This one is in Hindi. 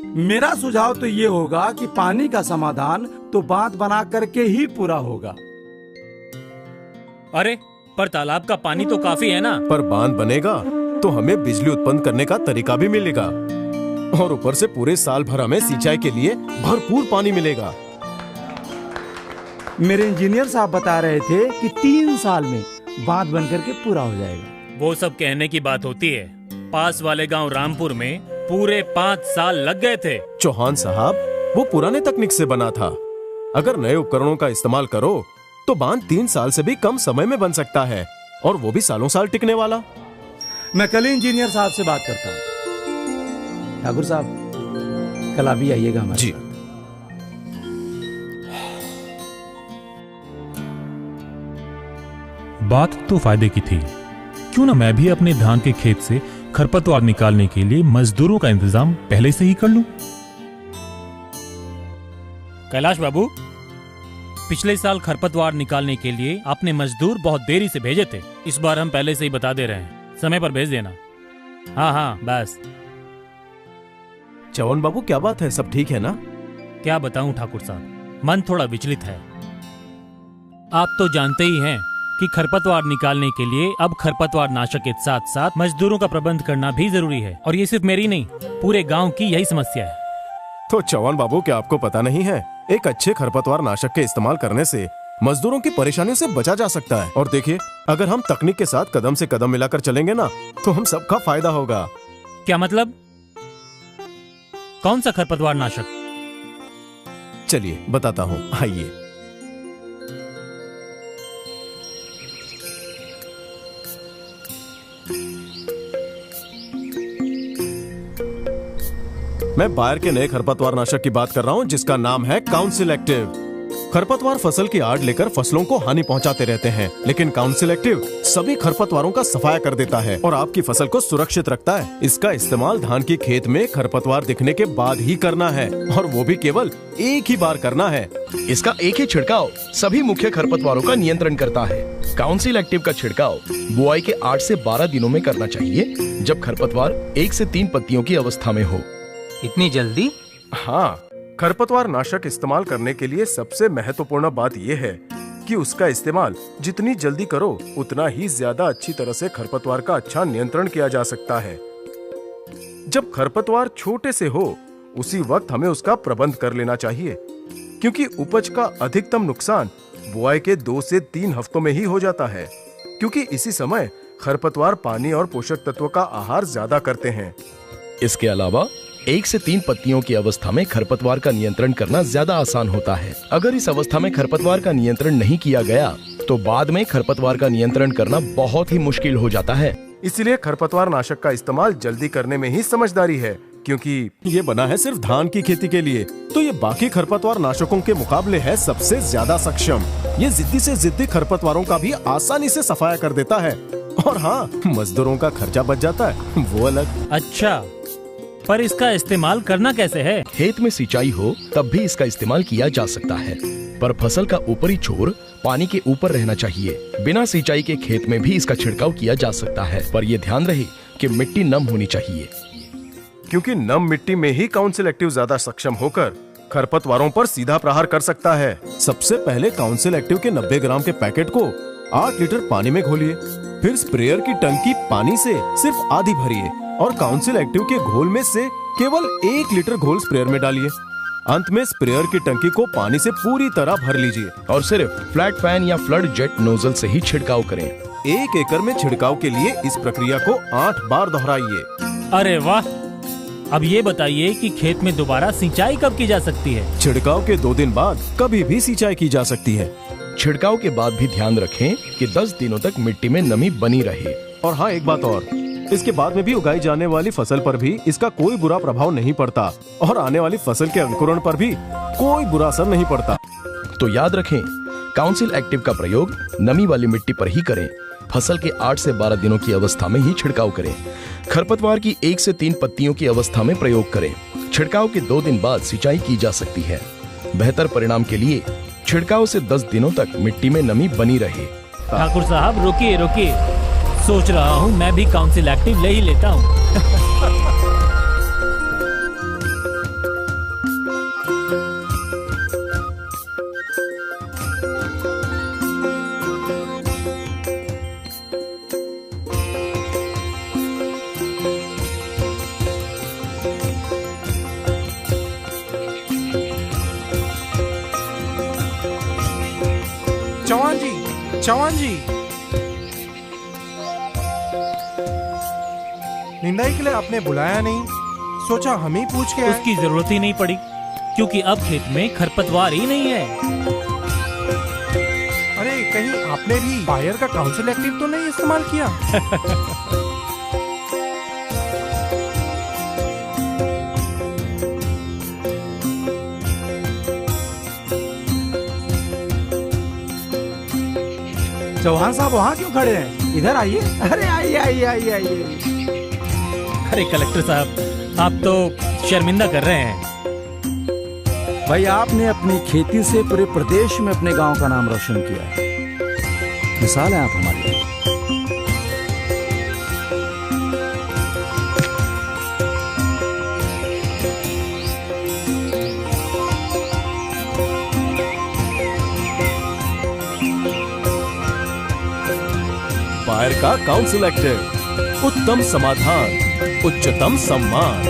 मेरा सुझाव तो ये होगा कि पानी का समाधान तो बांध बना करके ही पूरा होगा। अरे पर तालाब का पानी तो काफी है ना। पर बांध बनेगा तो हमें बिजली उत्पन्न करने का तरीका भी मिलेगा और ऊपर से पूरे साल भर हमें सिंचाई के लिए भरपूर पानी मिलेगा। मेरे इंजीनियर साहब बता रहे थे कि 3 साल में बांध बन करके पूरा हो जाएगा। वो सब कहने की बात होती है। पास वाले गांव रामपुर में पूरे 5 साल लग गए थे। चौहान साहब, वो पुराने तकनीक से बना था। अगर नए उपकरणों का इस्तेमाल करो तो बांध 3 साल से भी कम समय में बन सकता है और वो भी सालों साल टिकने वाला। मैं कल ही इंजीनियर साहब से बात करता हूँ। ठाकुर साहब, कल आप भी आइएगा हमारे जी। बात तो फायदे की थी। क्यों ना मैं भी अपने धान के खेत से खरपतवार निकालने के लिए मजदूरों का इंतजाम पहले से ही कर लूं। कैलाश बाबू, पिछले साल खरपतवार निकालने के लिए आपने मजदूर बहुत देरी से भेजे थे। इस बार हम पहले से ही बता दे रहे हैं, समय पर भेज देना। हाँ हाँ बस। चौहान बाबू, क्या बात है? सब ठीक है ना? क्या बताऊं ठाकुर साहब, मन थोड़ा विचलित है। आप तो जानते ही हैं कि खरपतवार निकालने के लिए अब खरपतवार नाशक के साथ साथ मजदूरों का प्रबंध करना भी जरूरी है। और ये सिर्फ मेरी नहीं, पूरे गांव की यही समस्या है। तो चौहान बाबू, क्या आपको पता नहीं है, एक अच्छे खरपतवार नाशक के इस्तेमाल करने से मजदूरों की परेशानियों से बचा जा सकता है। और देखिए, अगर हम तकनीक के साथ कदम से कदम मिलाकर चलेंगे ना, तो हम सबका फायदा होगा। क्या मतलब? कौन सा खरपतवार नाशक? चलिए बताता हूँ, आइए। मैं बायर के नए खरपतवार नाशक की बात कर रहा हूँ, जिसका नाम है काउंसिल एक्टिव। खरपतवार फसल की आड़ लेकर फसलों को हानि पहुंचाते रहते हैं, लेकिन काउंसिल एक्टिव सभी खरपतवारों का सफाया कर देता है और आपकी फसल को सुरक्षित रखता है। इसका इस्तेमाल धान के खेत में खरपतवार दिखने के बाद ही करना है और वो भी केवल एक ही बार करना है। इसका एक ही छिड़काव सभी मुख्य खरपतवारों का नियंत्रण करता है। काउंसिल एक्टिव का छिड़काव बुआई के 8 से 12 दिनों में करना चाहिए, जब खरपतवार 1 से 3 पत्तियों की अवस्था में हो। इतनी जल्दी? हाँ, खरपतवार नाशक इस्तेमाल करने के लिए सबसे महत्वपूर्ण बात यह है कि उसका इस्तेमाल जितनी जल्दी करो उतना ही ज्यादा अच्छी तरह से खरपतवार का अच्छा नियंत्रण किया जा सकता है। जब खरपतवार छोटे से हो उसी वक्त हमें उसका प्रबंध कर लेना चाहिए, क्योंकि उपज का अधिकतम नुकसान बुआई के 2 से 3 हफ्तों में ही हो जाता है, क्योंकि इसी समय खरपतवार पानी और पोषक तत्वों का आहार ज्यादा करते हैं। इसके अलावा 1 से 3 पत्तियों की अवस्था में खरपतवार का नियंत्रण करना ज्यादा आसान होता है। अगर इस अवस्था में खरपतवार का नियंत्रण नहीं किया गया तो बाद में खरपतवार का नियंत्रण करना बहुत ही मुश्किल हो जाता है। इसलिए खरपतवार नाशक का इस्तेमाल जल्दी करने में ही समझदारी है, क्योंकि ये बना है सिर्फ धान की खेती के लिए, तो ये बाकी खरपतवार नाशकों के मुकाबले है सबसे ज्यादा सक्षम। ये जिद्दी से जिद्दी खरपतवारों का भी आसानी से सफाया कर देता है। और हाँ, मजदूरों का खर्चा बच जाता है, वो अलग। अच्छा, पर इसका इस्तेमाल करना कैसे है? खेत में सिंचाई हो तब भी इसका इस्तेमाल किया जा सकता है, पर फसल का ऊपरी छोर पानी के ऊपर रहना चाहिए। बिना सिंचाई के खेत में भी इसका छिड़काव किया जा सकता है, पर यह ध्यान रहे कि मिट्टी नम होनी चाहिए, क्योंकि नम मिट्टी में ही काउंसिल एक्टिव ज्यादा सक्षम होकर खरपतवारों पर सीधा प्रहार कर सकता है। सबसे पहले काउंसिल एक्टिव के 90 ग्राम के पैकेट को 8 लीटर पानी में घोलिए, फिर स्प्रेयर की टंकी पानी से सिर्फ आधी भरिए और काउंसिल एक्टिव के घोल में से केवल 1 लीटर घोल स्प्रेयर में डालिए। अंत में स्प्रेयर की टंकी को पानी से पूरी तरह भर लीजिए और सिर्फ फ्लैट फैन या फ्लड जेट नोजल से ही छिड़काव करें। 1 एकड़ में छिड़काव के लिए इस प्रक्रिया को 8 बार दोहराइए। अरे वाह! अब ये बताइए कि खेत में दोबारा सिंचाई कब की जा सकती है? छिड़काव के 2 दिन बाद कभी भी सिंचाई की जा सकती है। छिड़काव के बाद भी ध्यान रखें कि 10 दिनों तक मिट्टी में नमी बनी रहे। और हाँ, एक बात और, इसके बाद में भी उगाई जाने वाली फसल पर भी इसका कोई बुरा प्रभाव नहीं पड़ता और आने वाली फसल के अंकुरण पर भी कोई बुरा असर नहीं पड़ता। तो याद रखें, काउंसिल एक्टिव का प्रयोग नमी वाली मिट्टी पर ही करें। फसल के 8 से 12 दिनों की अवस्था में ही छिड़काव करें। खरपतवार की 1 से 3 पत्तियों की अवस्था में प्रयोग करें। छिड़काव के 2 दिन बाद सिंचाई की जा सकती है। बेहतर परिणाम के लिए छिड़काव से 10 दिनों तक मिट्टी में नमी बनी रहे। ठाकुर साहब, रुकिए, सोच रहा हूँ मैं भी काउंसिल एक्टिव ले ही लेता हूँ। चौहान जी, निंदाई के लिए आपने बुलाया नहीं, सोचा हम ही पूछ के आए। उसकी जरूरत ही नहीं पड़ी, क्योंकि अब खेत में खरपतवार ही नहीं है। अरे कहीं आपने भी बायर का काउंसिल एक्टिव तो नहीं इस्तेमाल किया? चौहान साहब वहाँ क्यों खड़े हैं? इधर आइए। अरे आइए आइए आइए आइए। अरे कलेक्टर साहब, आप तो शर्मिंदा कर रहे हैं। भाई आपने अपनी खेती से पूरे प्रदेश में अपने गांव का नाम रोशन किया है। मिसाल है आप हमारे लिए। बायर का काउंसिल एक्टिव, उत्तम समाधान, उच्चतम सम्मान।